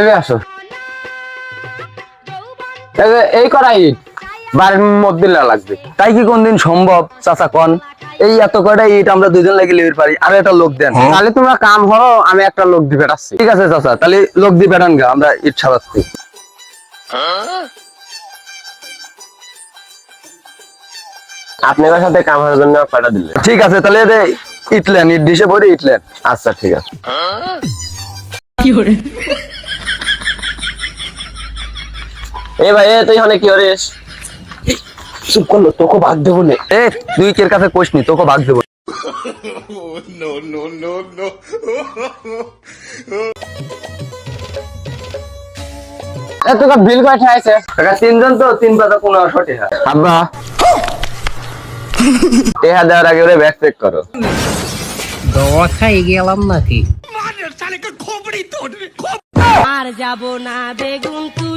এই আসো, এই করা ইট বাড়ির মধ্যে লাগবে। তাই কি কোনদিন সম্ভব চাচা কন? এই এত কয়টা ইট আমরা দুজন লাগে লিবির পারি, আর একটা লোক দেন। তাহলে তোমরা কাম করো, আমি একটা লোক দিয়ে বেড়াচ্ছি। ঠিক আছে চাচা, তাহলে লোক দিয়ে বেড়ান গা, আমরা ইট ছাড়াচ্ছি। আপনার সাথে কাম করার জন্য কয়টা দিলে? ঠিক আছে, তাহলে ইটলেন, ইট ডিশে পরে ইটলেন। আচ্ছা ঠিক আছে। এ ভাই, তুই অনেক কি করিস? চুপ করলো, তোকে ভাগ দেবো না। এ তুই কের কাছে কোষ নি, তোকে ভাগ দেবো। তোকে বিল কয়টা আছে? তিনজন তো, 3 পাতা 1500 টাকা। আব্বা, টাকা দেওয়ার আগে ওরে ব্যাগ চেক করো। দোয়া খাই গেলাম নাকি? আর যাব না বেগুন তুলি।